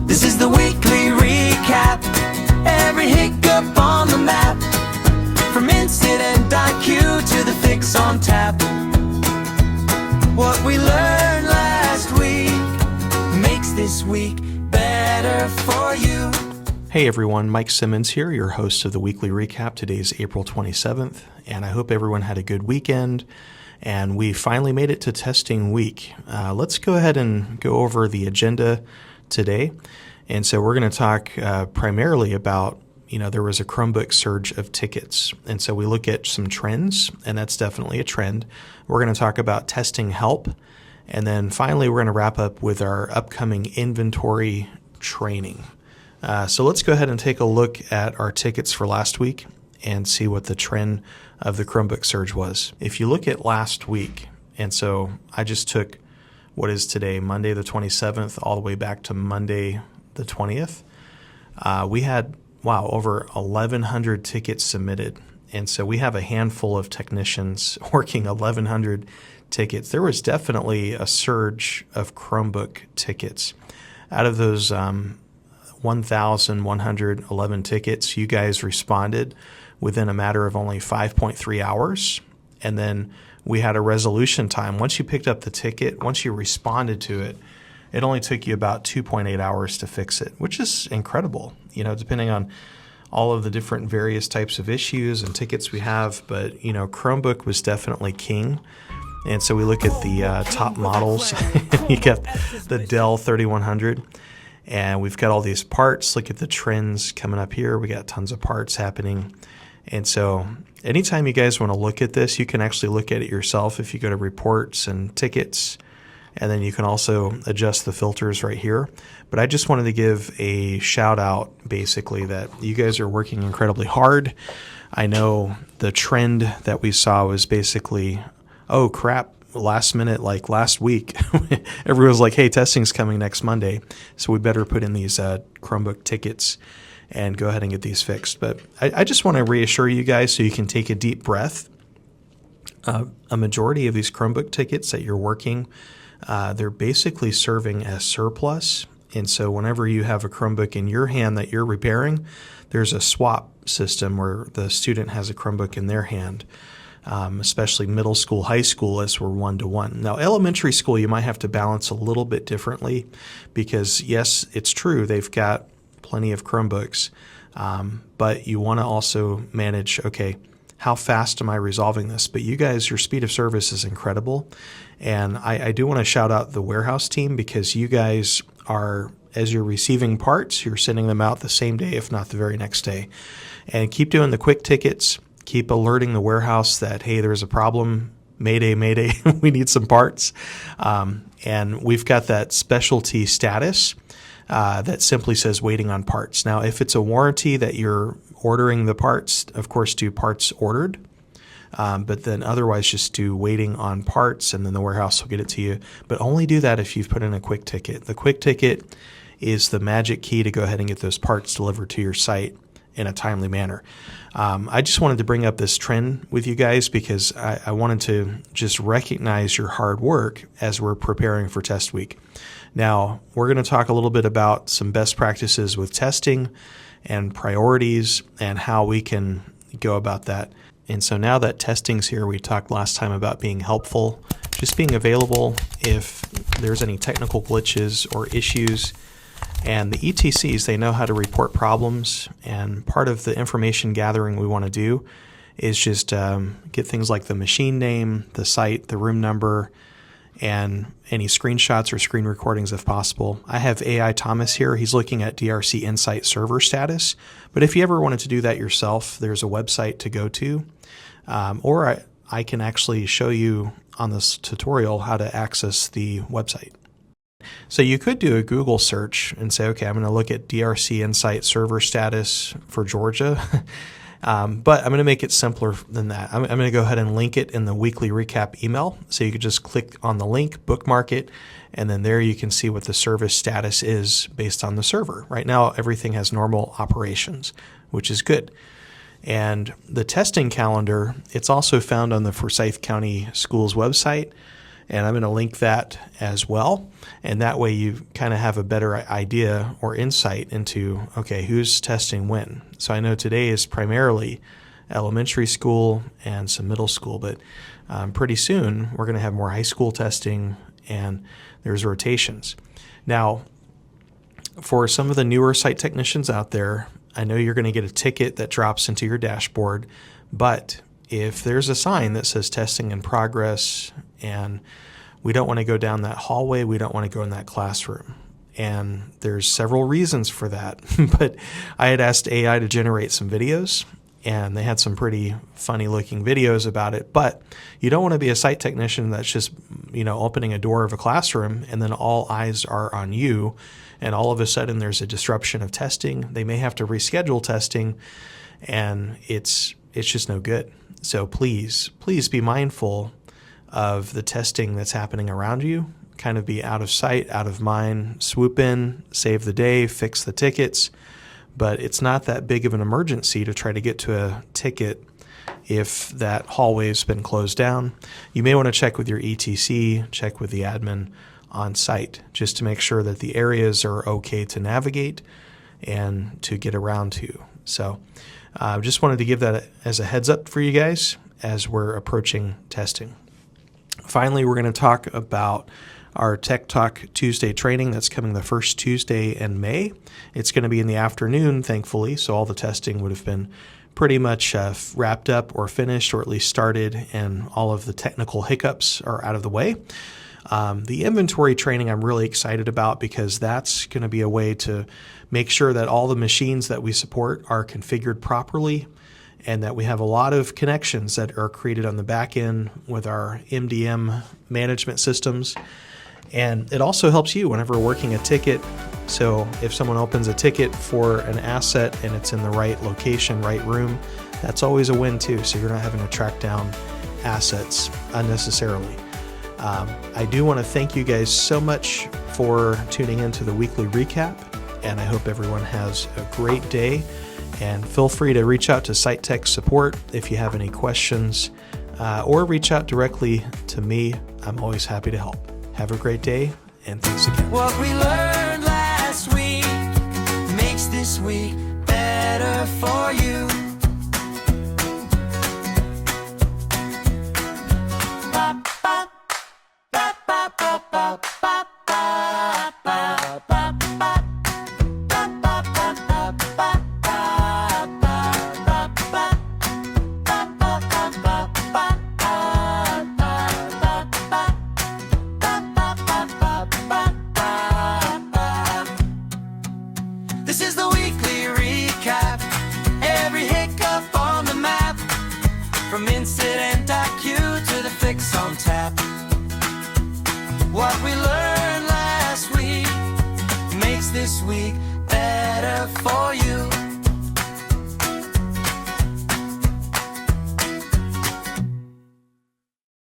This is the weekly recap. Every hiccup on the map. From incident IQ to the fix on tap. What we learned last week makes this week better for you. Hey everyone, Mike Simmons here, your host of the Weekly Recap. Today's April 27th, and I hope everyone had a good weekend, and we finally made it to testing week. Let's go ahead and go over the agenda today. And so we're going to talk primarily about, there was a Chromebook surge of tickets. And so we look at some trends, and that's definitely a trend. We're going to talk about testing help. And then finally, we're going to wrap up with our upcoming inventory training. So let's go ahead and take a look at our tickets for last week and see what the trend of the Chromebook surge was. If you look at last week, and so I just took what is today, Monday the 27th, all the way back to Monday the 20th, we had, over 1,100 tickets submitted. And so we have a handful of technicians working 1,100 tickets. There was definitely a surge of Chromebook tickets. Out of those 1,111 tickets, you guys responded within a matter of only 5.3 hours. And then we had a resolution time. Once you picked up the ticket, once you responded to it, it only took you about 2.8 hours to fix it, which is incredible, depending on all of the different various types of issues and tickets we have. But, Chromebook was definitely king. And so we look at the top models. You got the Dell 3100. And we've got all these parts. Look at the trends coming up here. We got tons of parts happening. And so anytime you guys want to look at this, you can actually look at it yourself if you go to reports and tickets. And then you can also adjust the filters right here. But I just wanted to give a shout out, basically, that you guys are working incredibly hard. I know the trend that we saw was basically, oh crap, last minute, like last week, everyone was like, hey, testing's coming next Monday, so we better put in these Chromebook tickets and go ahead and get these fixed. But I just want to reassure you guys so you can take a deep breath. A majority of these Chromebook tickets that you're working, they're basically serving as surplus. And so whenever you have a Chromebook in your hand that you're repairing, there's a swap system where the student has a Chromebook in their hand. Especially middle school, high school, as we're one-to-one. Now, elementary school, you might have to balance a little bit differently because, yes, it's true, they've got plenty of Chromebooks, but you want to also manage, okay, how fast am I resolving this? But you guys, your speed of service is incredible. And I do want to shout out the warehouse team because you guys are, as you're receiving parts, you're sending them out the same day, if not the very next day. And keep doing the quick tickets. Keep alerting the warehouse that, hey, there's a problem. Mayday, mayday, we need some parts. And we've got that specialty status that simply says waiting on parts. Now, if it's a warranty that you're ordering the parts, of course, do parts ordered. But then otherwise just do waiting on parts, and then the warehouse will get it to you. But only do that if you've put in a quick ticket. The quick ticket is the magic key to go ahead and get those parts delivered to your site in a timely manner. I just wanted to bring up this trend with you guys because I wanted to just recognize your hard work as we're preparing for test week. Now, we're going to talk a little bit about some best practices with testing and priorities and how we can go about that. And so now that testing's here, we talked last time about being helpful, just being available if there's any technical glitches or issues. And the ETCs, they know how to report problems, and part of the information gathering we want to do is just get things like the machine name, the site, the room number, and any screenshots or screen recordings if possible. I have AI Thomas here. He's looking at DRC Insight server status. But if you ever wanted to do that yourself, there's a website to go to. Or I can actually show you on this tutorial how to access the website. So you could do a Google search and say, okay, I'm going to look at DRC Insight server status for Georgia. But I'm going to make it simpler than that. I'm going to go ahead and link it in the weekly recap email. So you could just click on the link, bookmark it, and then there you can see what the service status is based on the server. Right now, everything has normal operations, which is good. And the testing calendar, it's also found on the Forsyth County Schools website. And I'm going to link that as well. And that way you kind of have a better idea or insight into, okay, who's testing when. So I know today is primarily elementary school and some middle school, but pretty soon we're going to have more high school testing, and there's rotations. Now, for some of the newer site technicians out there, I know you're going to get a ticket that drops into your dashboard, but if there's a sign that says testing in progress and we don't want to go down that hallway, we don't want to go in that classroom. And there's several reasons for that. But I had asked AI to generate some videos, and they had some pretty funny looking videos about it. But you don't want to be a site technician that's just, opening a door of a classroom and then all eyes are on you, and all of a sudden there's a disruption of testing. They may have to reschedule testing, and it's just no good. So please be mindful of the testing that's happening around you. Kind of be out of sight, out of mind, swoop in, save the day, fix the tickets. But it's not that big of an emergency to try to get to a ticket if that hallway's been closed down. You may want to check with your ETC, check with the admin on site, just to make sure that the areas are okay to navigate and to get around to. So I just wanted to give that as a heads up for you guys as we're approaching testing. Finally, we're going to talk about our Tech Talk Tuesday training that's coming the first Tuesday in May. It's going to be in the afternoon, thankfully, so all the testing would have been pretty much wrapped up or finished, or at least started, and all of the technical hiccups are out of the way. The inventory training I'm really excited about, because that's going to be a way to make sure that all the machines that we support are configured properly, and that we have a lot of connections that are created on the back end with our MDM management systems. And it also helps you whenever working a ticket. So if someone opens a ticket for an asset and it's in the right location, right room, that's always a win too. So you're not having to track down assets unnecessarily. I do want to thank you guys so much for tuning into the weekly recap, and I hope everyone has a great day. And feel free to reach out to Site Tech Support if you have any questions, or reach out directly to me. I'm always happy to help. Have a great day, and thanks again. What we learned last week makes this week better for you. Ba, ba, ba, ba, ba, ba, ba, ba, ba, ba, ba. This is the weekly recap. Every hiccup on the map, from incident IQ to the fix on tap. What we learned last week makes this week better for you.